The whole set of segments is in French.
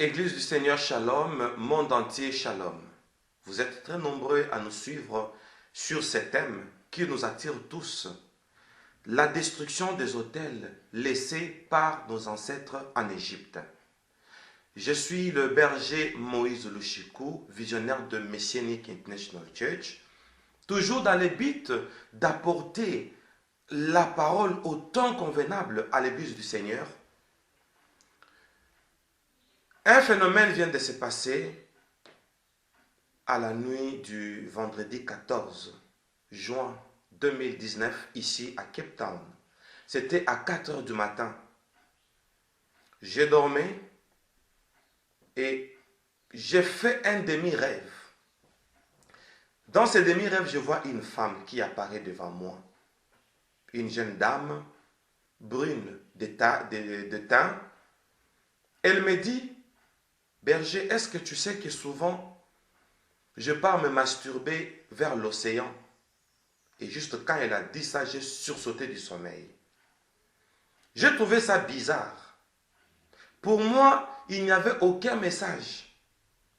Église du Seigneur Shalom, monde entier Shalom. Vous êtes très nombreux à nous suivre sur ces thèmes qui nous attirent tous. La destruction des autels laissés par nos ancêtres en Égypte. Je suis le berger Moïse Lushikou, visionnaire de Messianic International Church, toujours dans le but d'apporter la parole au temps convenable à l'Église du Seigneur. Un phénomène vient de se passer à la nuit du vendredi 14 juin 2019 ici à Cape Town. C'était à 4 heures du matin. J'ai dormi et j'ai fait un demi-rêve. Dans ce demi-rêve, je vois une femme qui apparaît devant moi. Une jeune dame, brune de teint. Elle me dit: berger, est-ce que tu sais que souvent, je pars me masturber vers l'océan? Et juste quand elle a dit ça, j'ai sursauté du sommeil. J'ai trouvé ça bizarre. Pour moi, il n'y avait aucun message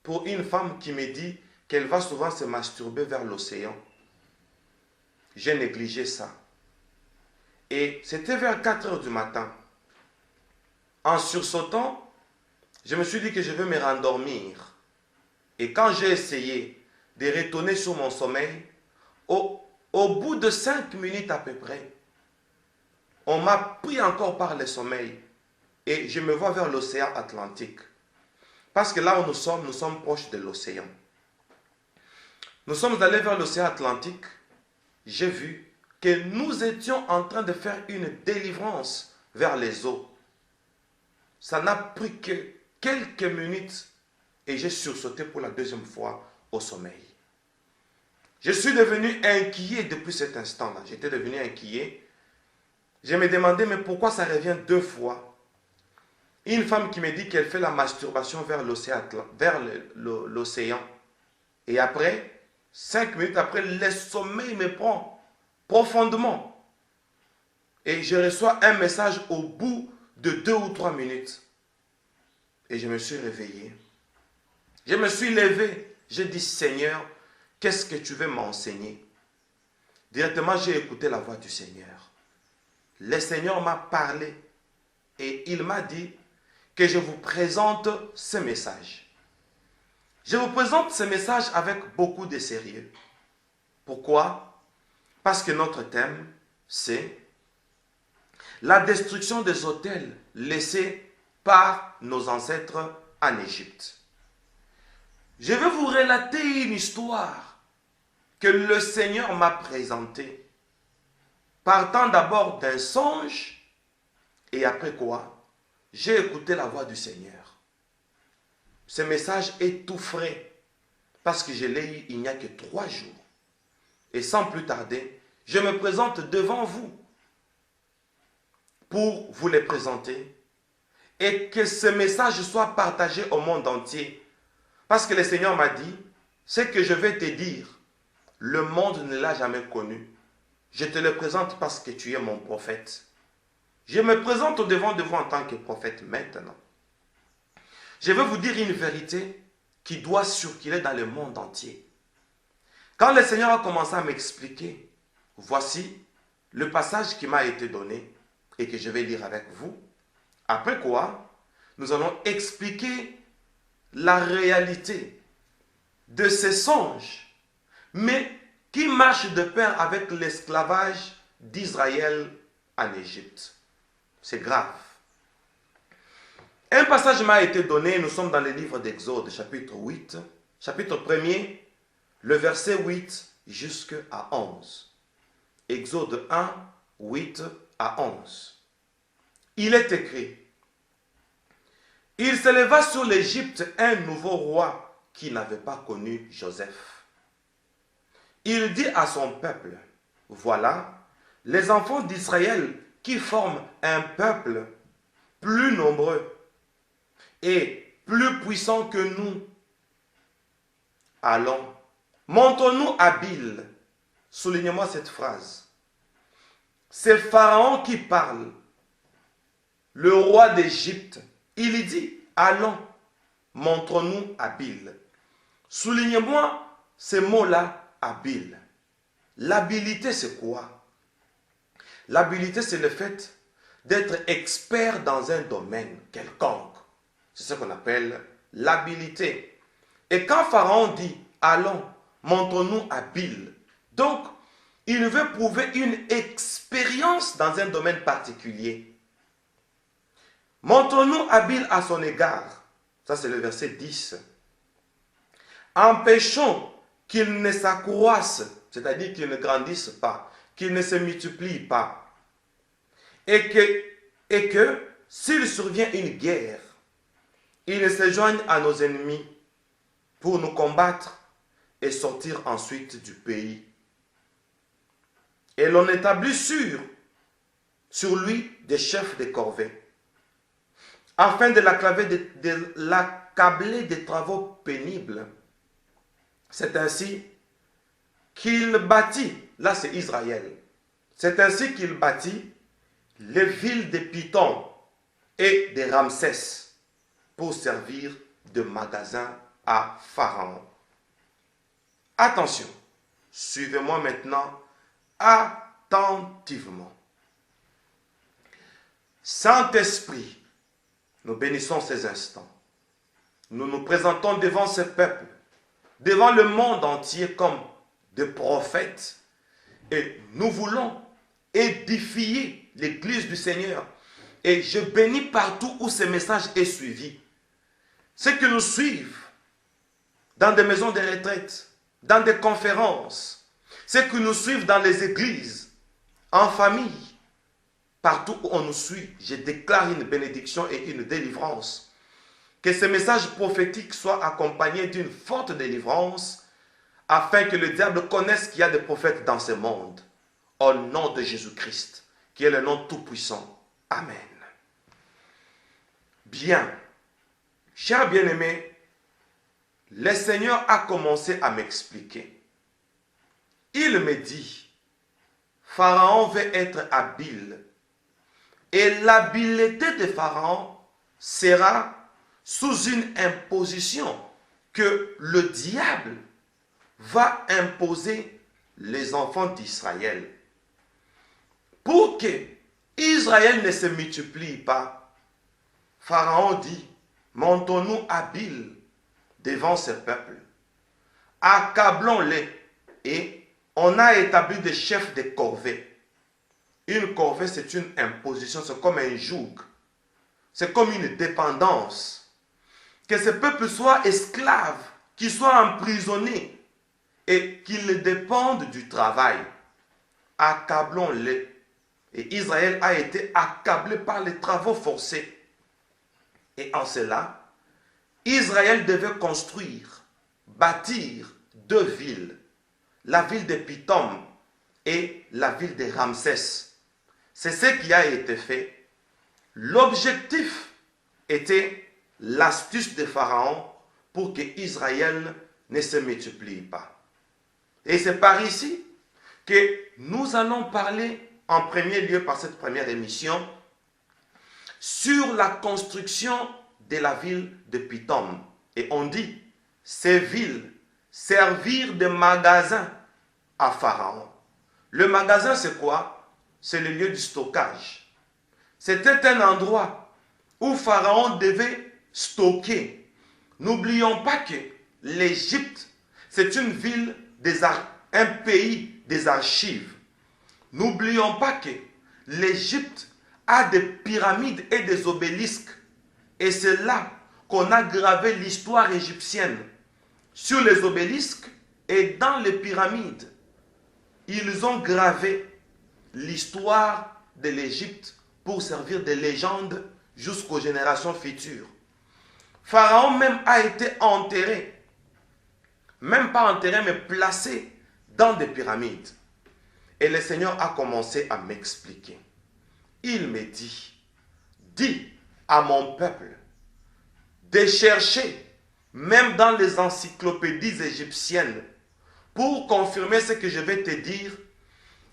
pour une femme qui me dit qu'elle va souvent se masturber vers l'océan. J'ai négligé ça. Et c'était vers 4 heures du matin. En sursautant, je me suis dit que je vais me rendormir. Et quand j'ai essayé de retourner sur mon sommeil, au bout de 5 minutes à peu près, on m'a pris encore par le sommeil et je me vois vers l'océan Atlantique. Parce que là où nous sommes proches de l'océan. Nous sommes allés vers l'océan Atlantique. J'ai vu que nous étions en train de faire une délivrance vers les eaux. Ça n'a pris que quelques minutes et j'ai sursauté pour la deuxième fois au sommeil. Je suis devenu inquiet depuis cet instant-là. J'étais devenu inquiet. Je me demandais, mais pourquoi ça revient 2 fois? Une femme qui me dit qu'elle fait la masturbation vers l'océan. Et après, 5 minutes après, le sommeil me prend profondément. Et je reçois un message au bout de 2 ou 3 minutes. Et je me suis réveillé. Je me suis levé. J'ai dit: Seigneur, qu'est-ce que tu veux m'enseigner? Directement, j'ai écouté la voix du Seigneur. Le Seigneur m'a parlé et il m'a dit que je vous présente ce message. Je vous présente ce message avec beaucoup de sérieux. Pourquoi? Parce que notre thème, c'est la destruction des autels laissés par nos ancêtres en Égypte. Je vais vous relater une histoire que le Seigneur m'a présentée, partant d'abord d'un songe, et après quoi, j'ai écouté la voix du Seigneur. Ce message est tout frais, parce que je l'ai eu il n'y a que 3 jours. Et sans plus tarder, je me présente devant vous pour vous les présenter et que ce message soit partagé au monde entier. Parce que le Seigneur m'a dit, ce que je vais te dire, le monde ne l'a jamais connu. Je te le présente parce que tu es mon prophète. Je me présente au devant de vous en tant que prophète maintenant. Je vais vous dire une vérité qui doit circuler dans le monde entier. Quand le Seigneur a commencé à m'expliquer, voici le passage qui m'a été donné et que je vais lire avec vous. Après quoi, nous allons expliquer la réalité de ces songes, mais qui marche de pair avec l'esclavage d'Israël en Égypte. C'est grave. Un passage m'a été donné, nous sommes dans le livre d'Exode, chapitre 8, chapitre 1er, le verset 8 jusqu'à 11. Exode 1, 8 à 11. Il est écrit: il s'éleva sur l'Égypte un nouveau roi qui n'avait pas connu Joseph. Il dit à son peuple: voilà, les enfants d'Israël qui forment un peuple plus nombreux et plus puissant que nous. Allons, montons-nous habiles. Soulignez-moi cette phrase. C'est Pharaon qui parle, le roi d'Égypte. Il dit: allons, montre-nous habile. Soulignez-moi ces mots-là, habile. L'habilité, c'est quoi? L'habilité, c'est le fait d'être expert dans un domaine quelconque. C'est ce qu'on appelle l'habilité. Et quand Pharaon dit, allons, montre-nous habile, donc il veut prouver une expérience dans un domaine particulier. Montre-nous habile à son égard. Ça, c'est le verset 10. Empêchons qu'il ne s'accroisse, c'est-à-dire qu'il ne grandisse pas, qu'il ne se multiplie pas. Et que s'il survient une guerre, il se joigne à nos ennemis pour nous combattre et sortir ensuite du pays. Et l'on établit sur lui des chefs de corvée, afin de l'accabler des travaux pénibles. C'est ainsi qu'il bâtit, là c'est Israël, c'est ainsi qu'il bâtit les villes de Python et de Ramsès pour servir de magasin à Pharaon. Attention, suivez-moi maintenant attentivement. Saint-Esprit, nous bénissons ces instants. Nous nous présentons devant ce peuple, devant le monde entier comme des prophètes. Et nous voulons édifier l'église du Seigneur. Et je bénis partout où ce message est suivi. Ceux qui nous suivent dans des maisons de retraite, dans des conférences, ceux qui nous suivent dans les églises, en famille, partout où on nous suit, je déclare une bénédiction et une délivrance. Que ce message prophétique soit accompagné d'une forte délivrance, afin que le diable connaisse qu'il y a des prophètes dans ce monde. Au nom de Jésus-Christ, qui est le nom tout-puissant. Amen. Bien, chers bien-aimés, le Seigneur a commencé à m'expliquer. Il me dit, Pharaon veut être habile. Et l'habileté de Pharaon sera sous une imposition que le diable va imposer les enfants d'Israël. Pour que Israël ne se multiplie pas, Pharaon dit, montons-nous habiles devant ce peuple. Accablons-les. Et on a établi des chefs de corvée. Une corvée, c'est une imposition, c'est comme un joug. C'est comme une dépendance. Que ce peuple soit esclave, qu'il soit emprisonné et qu'il dépende du travail. Accablons-les. Et Israël a été accablé par les travaux forcés. Et en cela, Israël devait construire, bâtir deux villes. La ville de Python et la ville de Ramsès. C'est ce qui a été fait. L'objectif était l'astuce de Pharaon pour que Israël ne se multiplie pas. Et c'est par ici que nous allons parler en premier lieu par cette première émission sur la construction de la ville de Python. Et on dit, ces villes servirent de magasin à Pharaon. Le magasin, c'est quoi? C'est le lieu du stockage. C'était un endroit où Pharaon devait stocker. N'oublions pas que l'Égypte, c'est une ville, un pays des archives. N'oublions pas que l'Égypte a des pyramides et des obélisques. Et c'est là qu'on a gravé l'histoire égyptienne. Sur les obélisques et dans les pyramides, ils ont gravé l'histoire de l'Égypte pour servir de légende jusqu'aux générations futures. Pharaon même a été enterré, même pas enterré, mais placé dans des pyramides. Et le Seigneur a commencé à m'expliquer. Il me dit, dis à mon peuple de chercher, même dans les encyclopédies égyptiennes, pour confirmer ce que je vais te dire,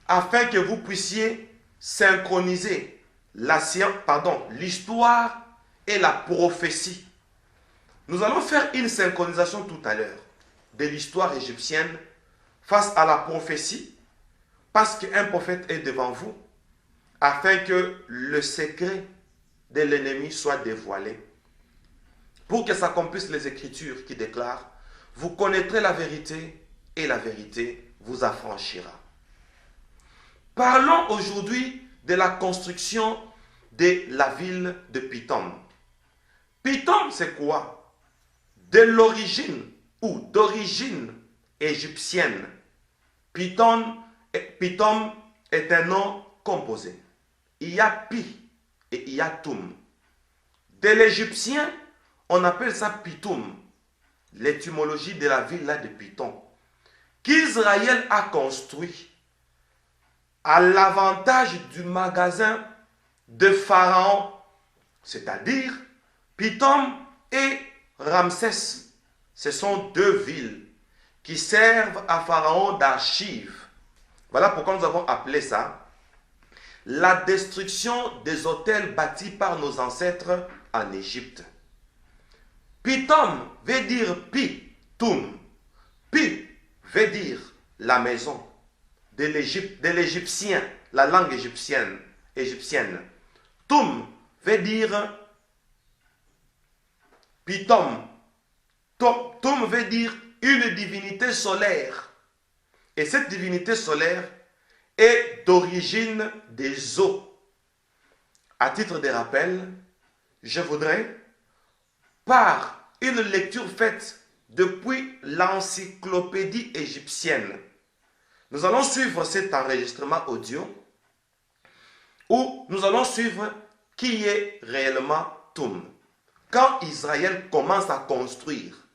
afin que vous puissiez synchroniser l'histoire et la prophétie. Nous allons faire une synchronisation tout à l'heure de l'histoire égyptienne face à la prophétie, parce qu'un prophète est devant vous, afin que le secret de l'ennemi soit dévoilé, pour que s'accomplissent les Écritures qui déclarent « Vous connaîtrez la vérité et la vérité vous affranchira ». Parlons aujourd'hui de la construction de la ville de Pithom. Pithom, c'est quoi? De l'origine ou d'origine égyptienne. Pithom est un nom composé. Il y a Pi et il y a Toum. De l'égyptien, on appelle ça Pithom, l'étymologie de la ville là de Pithom, qu'Israël a construit à l'avantage du magasin de Pharaon, c'est-à-dire Pithom et Ramsès. Ce sont deux villes qui servent à Pharaon d'archives. Voilà pourquoi nous avons appelé ça la destruction des hôtels bâtis par nos ancêtres en Égypte. Pithom veut dire Pi-Toum. Pi veut dire la maison de l'égyptien, la langue égyptienne. Toum veut dire Pithom. Toum veut dire une divinité solaire. Et cette divinité solaire est d'origine des eaux. À titre de rappel, je voudrais, par une lecture faite depuis l'encyclopédie égyptienne, nous allons suivre cet enregistrement audio où nous allons suivre qui est réellement Toum. Quand Israël commence à construire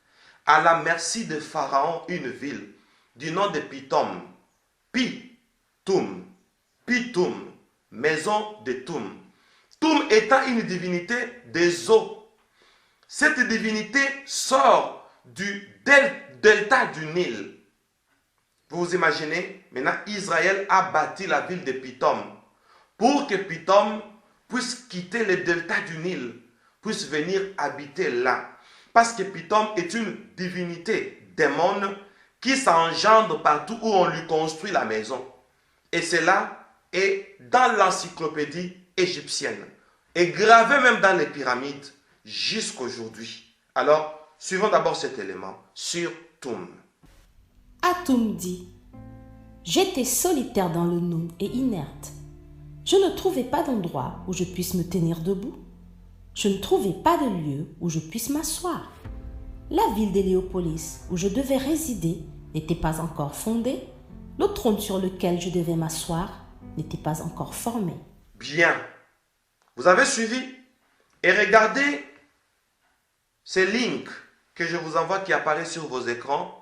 à la merci de Pharaon une ville du nom de Pithom, Pi-Toum, Pi-Toum, maison de Toum. Toum étant une divinité des eaux. Cette divinité sort du delta du Nil. Vous vous imaginez, maintenant Israël a bâti la ville de Pithom pour que Pithom puisse quitter le delta du Nil, puisse venir habiter là. Parce que Pithom est une divinité démon qui s'engendre partout où on lui construit la maison. Et cela est dans l'encyclopédie égyptienne et gravé même dans les pyramides jusqu'aujourd'hui. Alors, suivons d'abord cet élément sur Toum. Atoum dit « J'étais solitaire dans le Noun et inerte. Je ne trouvais pas d'endroit où je puisse me tenir debout. Je ne trouvais pas de lieu où je puisse m'asseoir. La ville d'Héliopolis où je devais résider n'était pas encore fondée. Le trône sur lequel je devais m'asseoir n'était pas encore formé. » Bien. Vous avez suivi? Et regardez ces links que je vous envoie qui apparaissent sur vos écrans.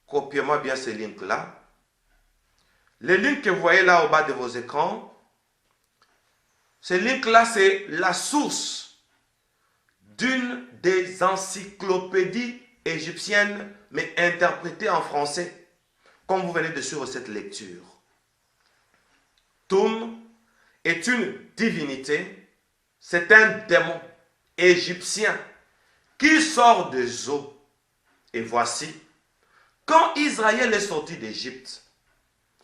Copiez-moi bien ces links-là. Les links que vous voyez là au bas de vos écrans, ces links-là, c'est la source d'une des encyclopédies égyptiennes, mais interprétée en français, comme vous venez de suivre cette lecture. Toum est une divinité, c'est un démon égyptien qui sort des eaux. Et voici, quand Israël est sorti d'Égypte,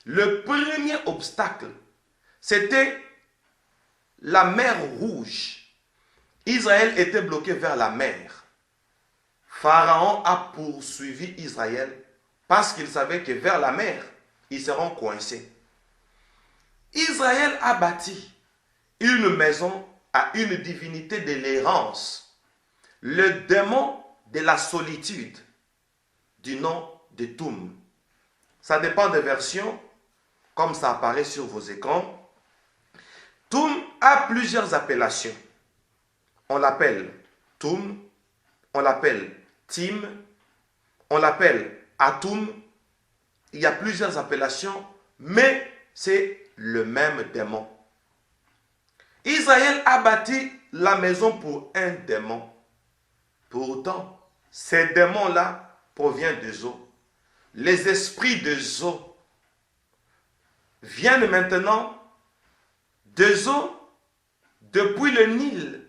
le premier obstacle, c'était la mer Rouge. Israël était bloqué vers la mer. Pharaon a poursuivi Israël parce qu'il savait que vers la mer, ils seront coincés. Israël a bâti une maison à une divinité de l'errance, le démon de la solitude, du nom de Toum. Ça dépend des versions, comme ça apparaît sur vos écrans. Toum a plusieurs appellations. On l'appelle Toum, on l'appelle Tim, on l'appelle Atoum. Il y a plusieurs appellations, mais c'est le même démon. Israël a bâti la maison pour un démon. Pourtant, ces démons-là proviennent des eaux. Les esprits des eaux viennent maintenant des eaux depuis le Nil.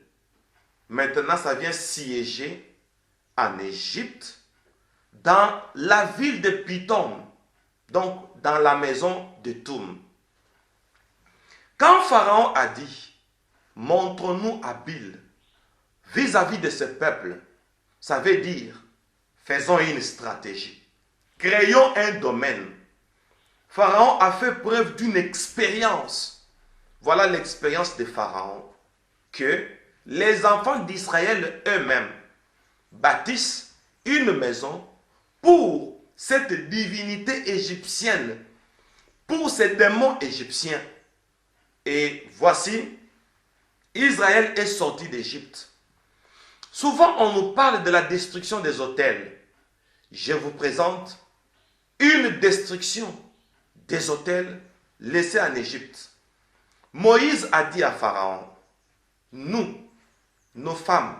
Maintenant, ça vient siéger en Égypte, dans la ville de Pithom, donc dans la maison de Toum. Quand Pharaon a dit, montre-nous habile vis-à-vis de ce peuple, ça veut dire, faisons une stratégie, créons un domaine. Pharaon a fait preuve d'une expérience. Voilà l'expérience de Pharaon, que les enfants d'Israël eux-mêmes bâtissent une maison pour cette divinité égyptienne, pour ces démons égyptiens. Et voici, Israël est sorti d'Égypte. Souvent, on nous parle de la destruction des autels. Je vous présente une destruction des autels laissés en Égypte. Moïse a dit à Pharaon, nous, nos femmes,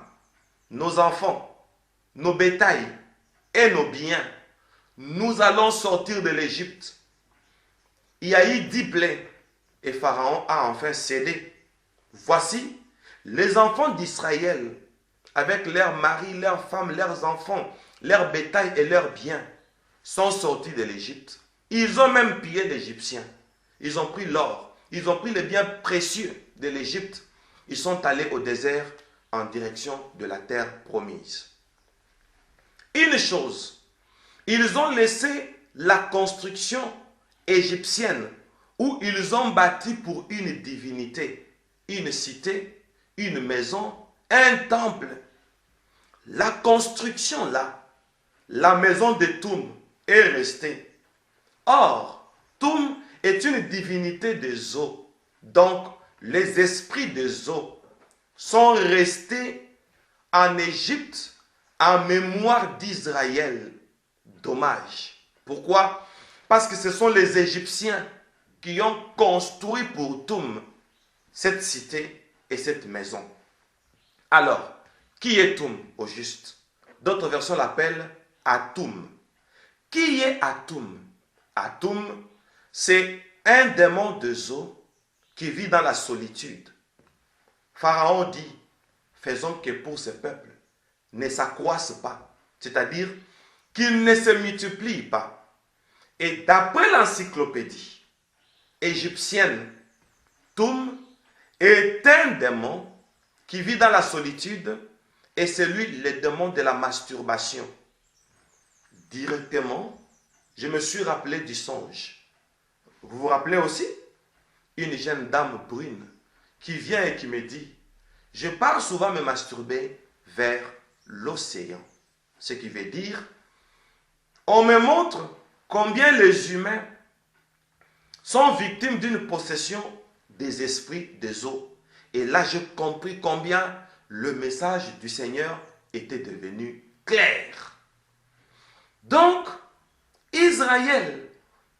nos enfants, nos bétails et nos biens, nous allons sortir de l'Égypte. Il y a eu 10 plaies et Pharaon a enfin cédé. Voici, les enfants d'Israël, avec leurs maris, leurs femmes, leurs enfants, leurs bétails et leurs biens, sont sortis de l'Égypte. Ils ont même pillé l'Égyptien. Ils ont pris l'or, ils ont pris les biens précieux de l'Égypte. Ils sont allés au désert en direction de la terre promise. Une chose, ils ont laissé la construction égyptienne où ils ont bâti pour une divinité, une cité, une maison, un temple. La construction là, la maison de Toum est restée. Or, Toum est une divinité des eaux. Donc, les esprits des eaux sont restés en Égypte en mémoire d'Israël. Dommage. Pourquoi? Parce que ce sont les Égyptiens qui ont construit pour Toum cette cité et cette maison. Alors, qui est Toum au juste? D'autres versions l'appellent Atum. Qui est Atum? Atum, c'est un démon de eau qui vit dans la solitude. Pharaon dit, faisons que pour ce peuple ne s'accroisse pas, c'est-à-dire qu'il ne se multiplie pas. Et d'après l'encyclopédie égyptienne, Toum est un démon qui vit dans la solitude et c'est lui le démon de la masturbation. Directement, je me suis rappelé du songe. Vous vous rappelez aussi? Une jeune dame brune qui vient et qui me dit, je pars souvent me masturber vers l'océan. Ce qui veut dire, on me montre combien les humains sont victimes d'une possession des esprits des eaux. Et là, j'ai compris combien le message du Seigneur était devenu clair. Donc, Israël,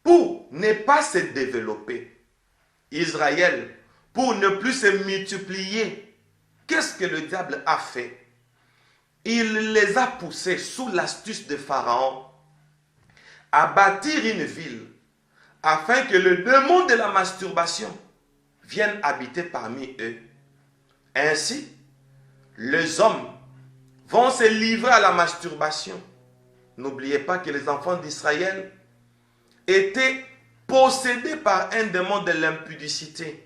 pour ne pas se développer, Israël, pour ne plus se multiplier, qu'est-ce que le diable a fait? Il les a poussés sous l'astuce de Pharaon à bâtir une ville afin que le démon de la masturbation vienne habiter parmi eux. Ainsi, les hommes vont se livrer à la masturbation. N'oubliez pas que les enfants d'Israël étaient possédés par un démon de l'impudicité.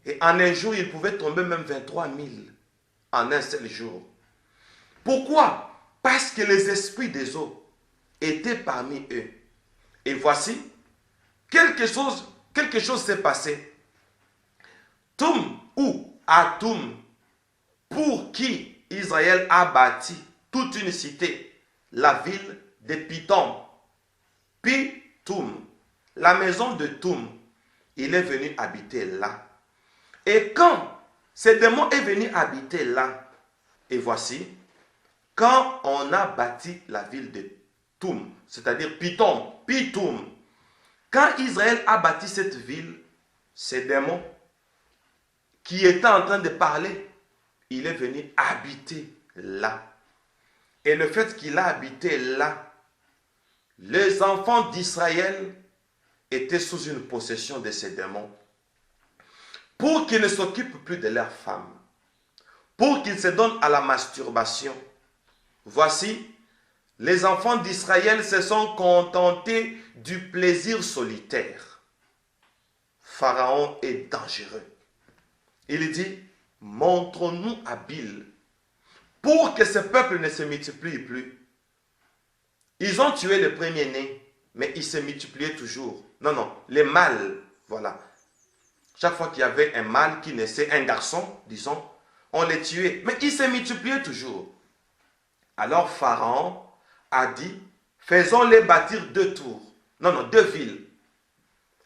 Et en un jour, ils pouvaient tomber même 23 000 en un seul jour. Pourquoi? Parce que les esprits des eaux étaient parmi eux. Et voici, quelque chose s'est passé. Toum ou Atum, pour qui Israël a bâti toute une cité, la ville de Pithom. Puis Toum, la maison de Toum, il est venu habiter là. Et quand ce démon est venu habiter là, et voici, quand on a bâti la ville de Toum, c'est-à-dire Pithom, Pitoum, quand Israël a bâti cette ville, ce démon qui était en train de parler, il est venu habiter là. Et le fait qu'il a habité là, les enfants d'Israël étaient sous une possession de ces démons. Pour qu'ils ne s'occupent plus de leurs femmes, pour qu'ils se donnent à la masturbation, Voici, les enfants d'Israël se sont contentés du plaisir solitaire. Pharaon est dangereux. Il dit, montre-nous habiles pour que ce peuple ne se multiplie plus. Ils ont tué le premier-né, mais ils se multipliaient toujours. Non, non, les mâles, voilà. Chaque fois qu'il y avait un mâle qui naissait, un garçon, disons, on les tuait, mais ils se multipliaient toujours. Alors Pharaon a dit, faisons-les bâtir 2 tours. Non, non, 2 villes.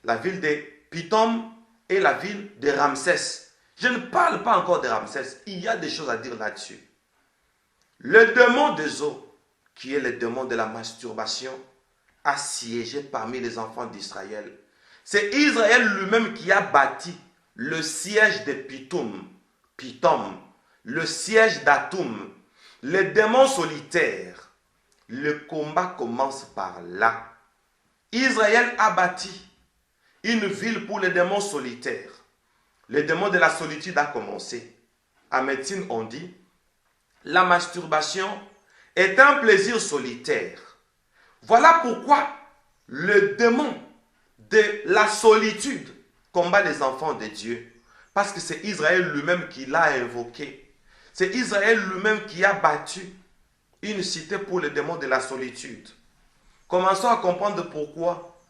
La ville de Pithom et la ville de Ramsès. Je ne parle pas encore de Ramsès. Il y a des choses à dire là-dessus. Le démon de Zo, qui est le démon de la masturbation, a siégé parmi les enfants d'Israël. C'est Israël lui-même qui a bâti le siège de Pithom, le siège d'Atoum, le démon solitaire. Le combat commence par là. Israël a bâti une ville pour les démons solitaires. Le démon de la solitude a commencé. En médecine, on dit, la masturbation est un plaisir solitaire. Voilà pourquoi le démon de la solitude combat les enfants de Dieu. Parce que c'est Israël lui-même qui l'a invoqué. C'est Israël lui-même qui a battu une cité pour le démon de la solitude. Commençons à comprendre pourquoi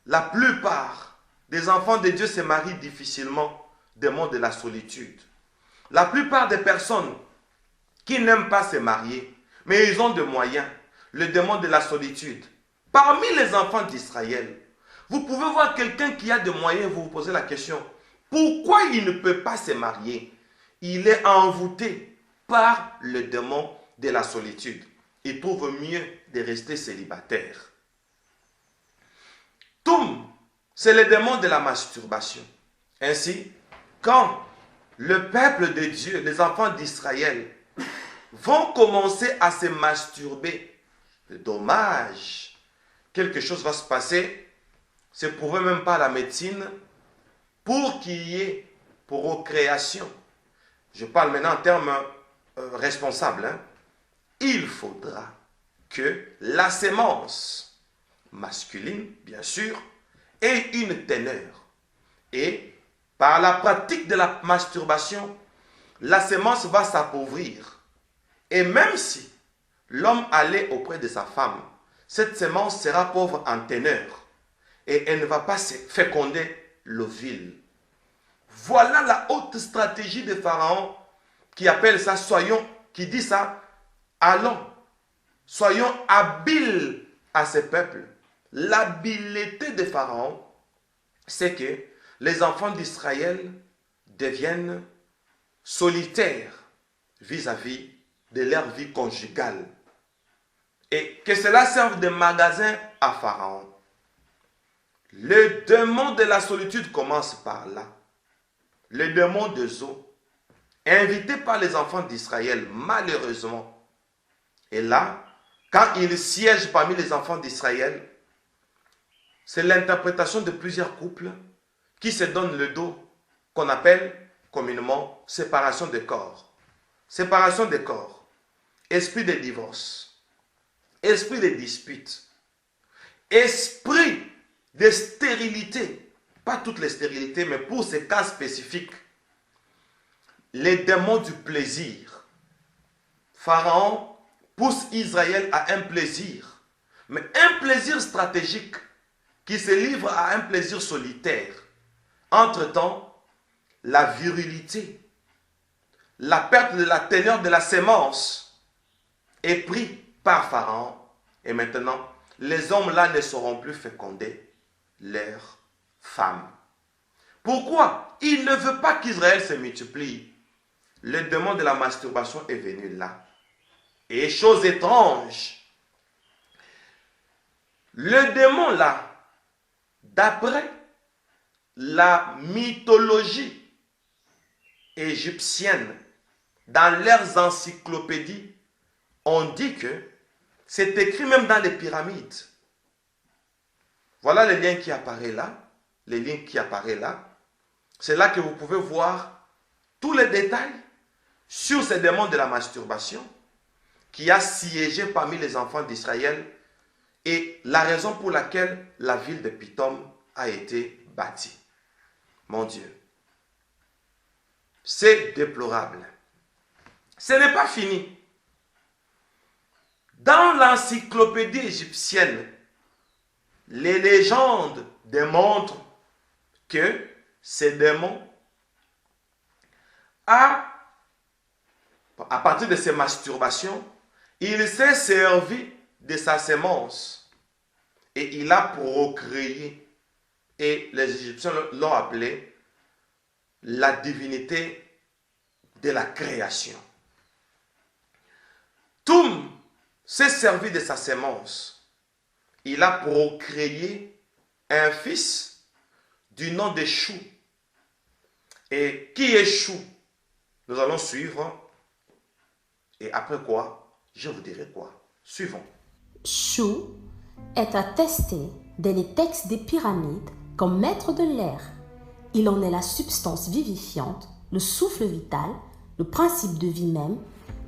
la plupart des enfants de Dieu se marient difficilement, démon de la solitude. La plupart des personnes qui n'aiment pas se marier, mais ils ont des moyens, le démon de la solitude. Parmi les enfants d'Israël, vous pouvez voir quelqu'un qui a des moyens, vous vous posez la question, pourquoi il ne peut pas se marier? Il est envoûté par le démon de la solitude. Il trouve mieux de rester célibataire. Toum, c'est le démon de la masturbation. Ainsi, quand le peuple de Dieu, les enfants d'Israël, vont commencer à se masturber, c'est dommage, quelque chose va se passer, c'est prouvé même par la médecine, pour qu'il y ait procréation. Je parle maintenant en termes responsables. Il faudra que la sémence masculine, bien sûr, ait une teneur. Et par la pratique de la masturbation, la sémence va s'appauvrir. Et même si l'homme allait auprès de sa femme, cette sémence sera pauvre en teneur et elle ne va pas se féconder l'ovule. Voilà la haute stratégie de Pharaon qui appelle ça, qui dit ça, allons, soyons habiles à ce peuple. L'habileté de Pharaon, c'est que les enfants d'Israël deviennent solitaires vis-à-vis de leur vie conjugale. Et que cela serve de magasin à Pharaon. Le démon de la solitude commence par là. Le démon de Zo, invité par les enfants d'Israël, malheureusement. Et là, quand il siège parmi les enfants d'Israël, c'est l'interprétation de plusieurs couples qui se donnent le dos, qu'on appelle communément séparation des corps. Séparation des corps, esprit de divorce, esprit de dispute, esprit de stérilité, pas toutes les stérilités, mais pour ces cas spécifiques, les démons du plaisir. Pharaon pousse Israël à un plaisir, mais un plaisir stratégique qui se livre à un plaisir solitaire. Entre-temps, la virilité, la perte de la teneur de la sémence est prise par Pharaon. Et maintenant, les hommes là ne sauront plus féconder leurs femmes. Pourquoi? Il ne veut pas qu'Israël se multiplie. Le démon de la masturbation est venu là. Et chose étrange, le démon là, d'après la mythologie égyptienne, dans leurs encyclopédies, on dit que c'est écrit même dans les pyramides. Voilà le lien qui apparaît là, les liens qui apparaissent là. C'est là que vous pouvez voir tous les détails sur ces démons de la masturbation qui a siégé parmi les enfants d'Israël et la raison pour laquelle la ville de Pithom a été bâtie. Mon Dieu, c'est déplorable. Ce n'est pas fini. Dans l'encyclopédie égyptienne, les légendes démontrent que ces démons, à partir de ces masturbations, il s'est servi de sa sémence et il a procréé. Et les Égyptiens l'ont appelé la divinité de la création. Toum s'est servi de sa sémence. Il a procréé un fils du nom de Chou. Et qui est Chou? Nous allons suivre. Et après quoi, je vous dirai quoi. Suivons. Chou est attesté dans les textes des pyramides comme maître de l'air. Il en est la substance vivifiante, le souffle vital, le principe de vie même,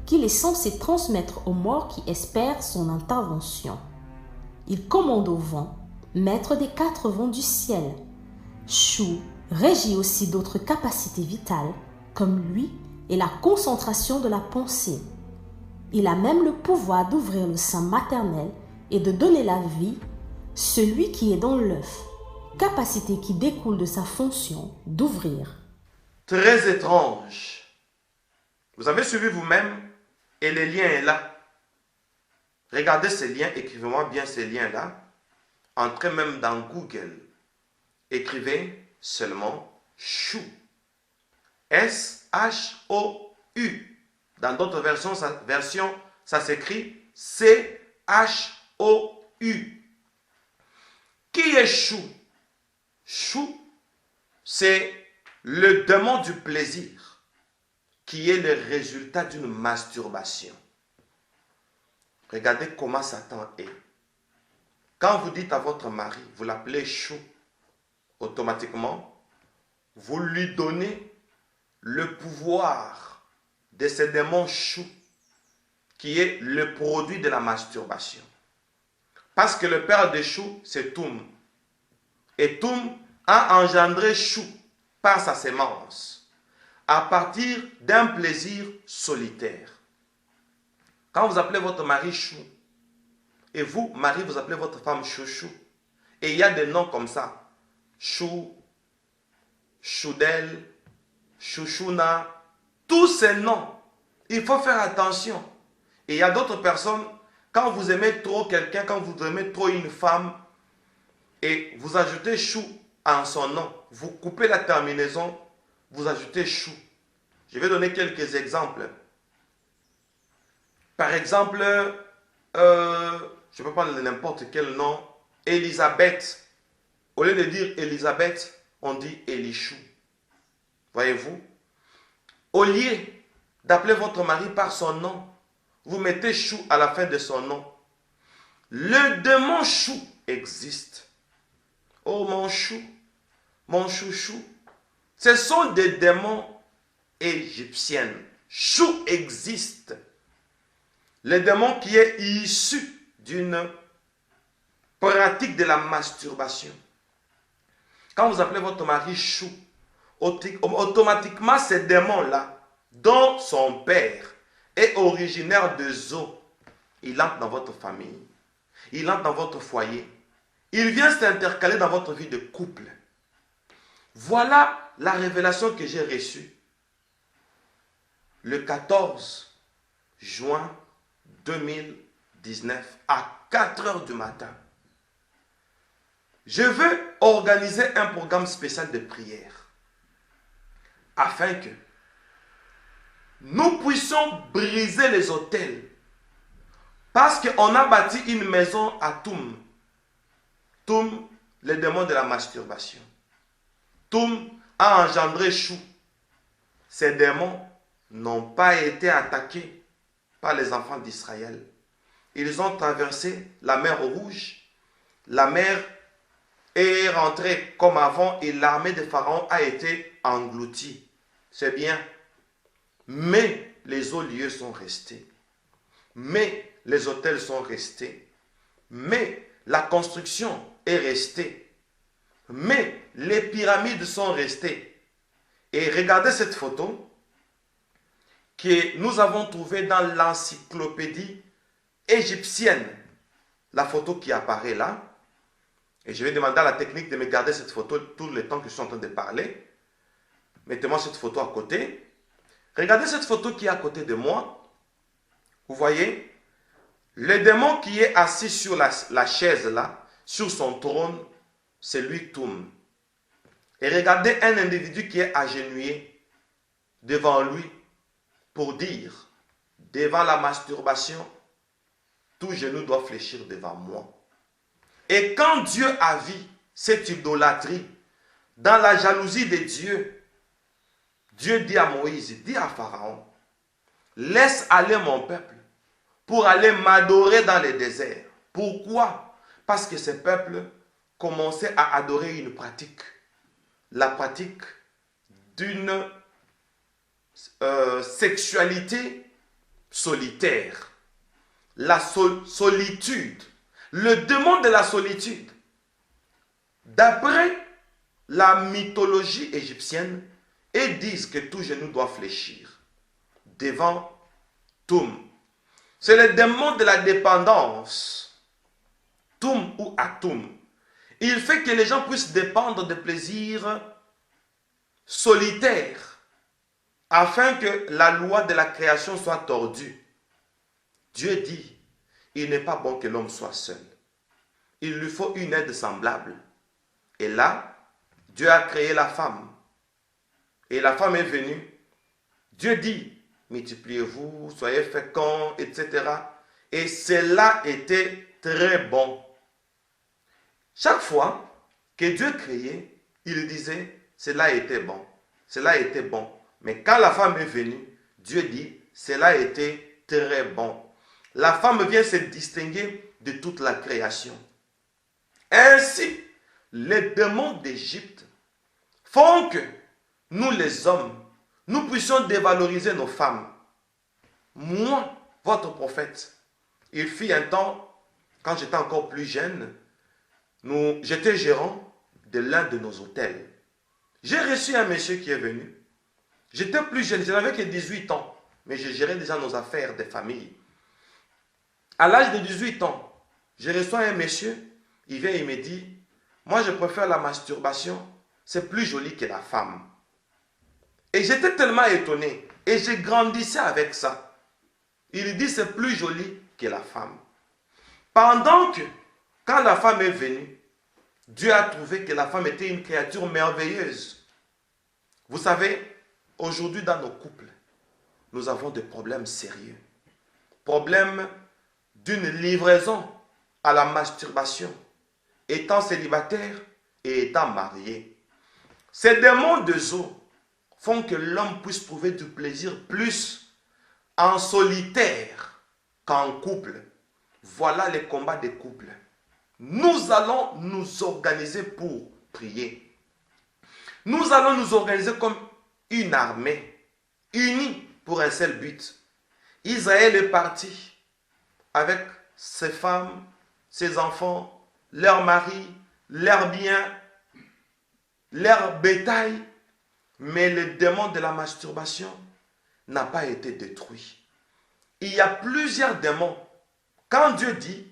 qu'il est censé transmettre aux morts qui espèrent son intervention. Il commande au vent, maître des 4 vents du ciel. Chou régit aussi d'autres capacités vitales, comme lui et la concentration de la pensée. Il a même le pouvoir d'ouvrir le sein maternel et de donner la vie, celui qui est dans l'œuf, capacité qui découle de sa fonction d'ouvrir. Très étrange. Vous avez suivi vous-même et le lien est là. Regardez ces liens, écrivez-moi bien ces liens-là. Entrez même dans Google. Écrivez seulement Chou. S-H-O-U. Dans d'autres versions, ça s'écrit C-H-O-U. Qui est Chou? Chou, c'est le démon du plaisir qui est le résultat d'une masturbation. Regardez comment Satan est. Quand vous dites à votre mari, vous l'appelez Chou, automatiquement, vous lui donnez le pouvoir de ce démon Chou qui est le produit de la masturbation. Parce que le père de Chou, c'est Toum. Et Toum a engendré Chou par sa sémence, à partir d'un plaisir solitaire. Quand vous appelez votre mari Chou, et vous, mari, vous appelez votre femme Chouchou, et il y a des noms comme ça, Chou, Choudel, Chouchouna, tous ces noms, il faut faire attention. Et il y a d'autres personnes, quand vous aimez trop quelqu'un, quand vous aimez trop une femme, et vous ajoutez Chou en son nom, vous coupez la terminaison, vous ajoutez Chou. Je vais donner quelques exemples. Par exemple, je peux prendre n'importe quel nom, Elisabeth. Au lieu de dire Elisabeth, on dit Elichou. Voyez-vous? Au lieu d'appeler votre mari par son nom, vous mettez Chou à la fin de son nom. Le démon Chou existe. Oh mon Chou, mon chouchou. Ce sont des démons égyptiens. Chou existe. Le démon qui est issu d'une pratique de la masturbation. Quand vous appelez votre mari Chou, automatiquement ce démon-là, dont son père est originaire de Zo, il entre dans votre famille, il entre dans votre foyer, il vient s'intercaler dans votre vie de couple. Voilà la révélation que j'ai reçue le 14 juin 2019 à 4 heures du matin. Je veux organiser un programme spécial de prière afin que nous puissions briser les autels. Parce qu'on a bâti une maison à Toum. Toum, le démon de la masturbation. Toum a engendré Chou. Ces démons n'ont pas été attaqués par les enfants d'Israël. Ils ont traversé la mer Rouge. La mer est rentrée comme avant et l'armée de Pharaon a été engloutie. C'est bien. Mais les eaux lieues sont restées. mais les autels sont restés. Mais la construction est restée. Mais les pyramides sont restées. Et regardez cette photo que nous avons trouvée dans l'encyclopédie égyptienne. La photo qui apparaît là. Et je vais demander à la technique de me garder cette photo tout le temps que je suis en train de parler. Mettez-moi cette photo à côté. Regardez cette photo qui est à côté de moi. Vous voyez, le démon qui est assis sur la chaise là, sur son trône, c'est lui Toum. Et regardez un individu qui est agenouillé devant lui pour dire, devant la masturbation, tout genou doit fléchir devant moi. Et quand Dieu a vu cette idolâtrie, dans la jalousie de Dieu, Dieu dit à Moïse, dit à Pharaon, laisse aller mon peuple pour aller m'adorer dans le désert. Pourquoi? Parce que ce peuple commençait à adorer une pratique. La pratique d'une sexualité solitaire. La solitude. Le démon de la solitude. D'après la mythologie égyptienne, ils disent que tout genou doit fléchir devant Toum. C'est le démon de la dépendance. Toum ou Atum. Il fait que les gens puissent dépendre de plaisirs solitaires afin que la loi de la création soit tordue. Dieu dit, il n'est pas bon que l'homme soit seul. Il lui faut une aide semblable. Et là, Dieu a créé la femme. Et la femme est venue. Dieu dit, multipliez-vous, soyez féconds, etc. Et cela était très bon. Chaque fois que Dieu créait, il disait, cela était bon, cela était bon. Mais quand la femme est venue, Dieu dit, cela était très bon. La femme vient se distinguer de toute la création. Ainsi, les démons d'Égypte font que nous les hommes, nous puissions dévaloriser nos femmes. Moi, votre prophète, il fut un temps, quand j'étais encore plus jeune, j'étais gérant de l'un de nos hôtels. J'ai reçu un monsieur qui est venu. J'étais plus jeune, je n'avais que 18 ans, mais je gérais déjà nos affaires de famille. À l'âge de 18 ans, je reçois un monsieur, il vient et me dit, moi je préfère la masturbation, c'est plus joli que la femme. Et j'étais tellement étonné, et j'ai grandissé avec ça. Il dit, c'est plus joli que la femme. Pendant que, quand la femme est venue, Dieu a trouvé que la femme était une créature merveilleuse. Vous savez, aujourd'hui dans nos couples, nous avons des problèmes sérieux. Problème d'une livraison à la masturbation, étant célibataire et étant marié. Ces démons de zoo font que l'homme puisse trouver du plaisir plus en solitaire qu'en couple. Voilà les combats des couples. Nous allons nous organiser pour prier. Nous allons nous organiser comme une armée, unie pour un seul but. Israël est parti avec ses femmes, ses enfants, leurs maris, leurs biens, leurs bétail. Mais le démon de la masturbation n'a pas été détruit. Il y a plusieurs démons. Quand Dieu dit,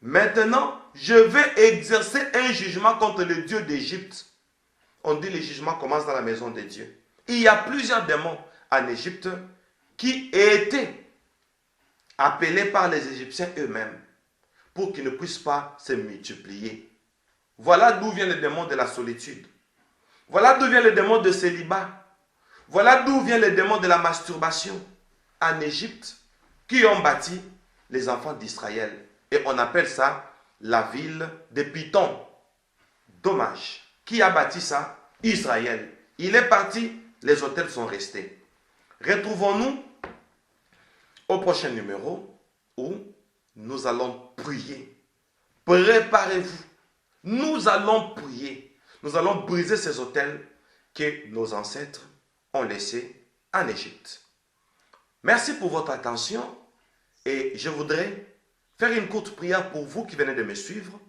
maintenant, je vais exercer un jugement contre le Dieu d'Égypte. On dit le jugement commence dans la maison de Dieu. Il y a plusieurs démons en Égypte qui étaient appelés par les Égyptiens eux-mêmes pour qu'ils ne puissent pas se multiplier. Voilà d'où vient le démon de la solitude. Voilà d'où vient le démon de célibat. Voilà d'où vient le démon de la masturbation en Égypte qui ont bâti les enfants d'Israël. Et on appelle ça la ville de Python. Dommage. Qui a bâti ça? Israël. Il est parti, les hôtels sont restés. Retrouvons-nous au prochain numéro où nous allons prier. Préparez-vous. Nous allons prier. Nous allons briser ces hôtels que nos ancêtres ont laissés en Égypte. Merci pour votre attention. Et je voudrais faire une courte prière pour vous qui venez de me suivre.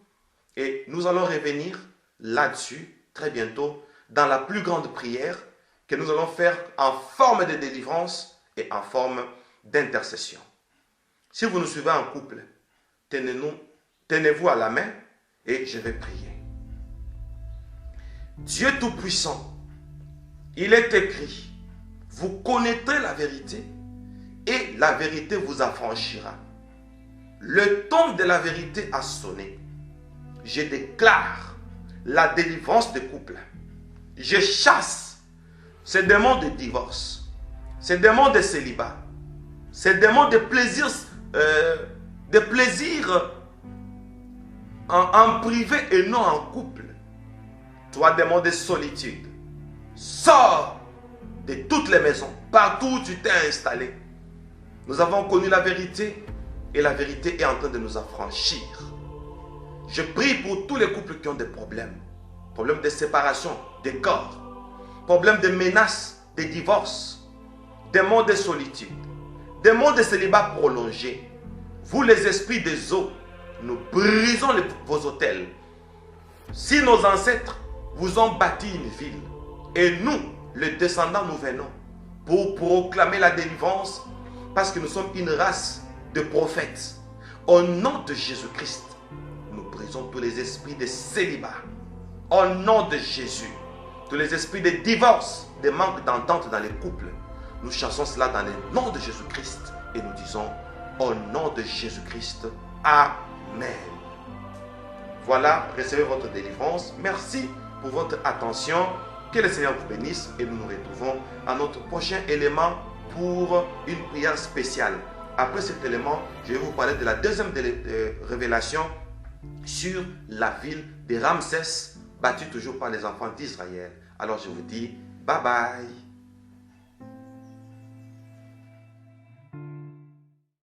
Et nous allons revenir là-dessus très bientôt dans la plus grande prière que nous allons faire en forme de délivrance et en forme d'intercession. Si vous nous suivez en couple, tenez-vous à la main et je vais prier. Dieu Tout-Puissant, il est écrit, vous connaîtrez la vérité et la vérité vous affranchira. Le temps de la vérité a sonné. Je déclare la délivrance des couples. Je chasse ces démons de divorce, ces démons de célibat, ces démons de plaisir, en privé et non en couple. Toi, démon de solitude, sors de toutes les maisons, partout où tu t'es installé. Nous avons connu la vérité et la vérité est en train de nous affranchir. Je prie pour tous les couples qui ont des problèmes. Problèmes de séparation, de corps, problèmes de menaces, de divorce, démons de solitude, démons de célibat prolongé. Vous les esprits des eaux, nous brisons vos autels. Si nos ancêtres vous ont bâti une ville, et nous, les descendants, nous venons pour proclamer la délivrance, parce que nous sommes une race de prophètes. Au nom de Jésus-Christ, nous brisons tous les esprits de célibat. Au nom de Jésus, tous les esprits de divorce, de manque d'entente dans les couples, nous chassons cela dans le nom de Jésus-Christ et nous disons au nom de Jésus-Christ, Amen. Voilà, recevez votre délivrance. Merci pour votre attention. Que le Seigneur vous bénisse et nous nous retrouvons à notre prochain élément pour une prière spéciale. Après cet élément, je vais vous parler de la deuxième révélation sur la ville de Ramsès, battue toujours par les enfants d'Israël. Alors je vous dis bye bye.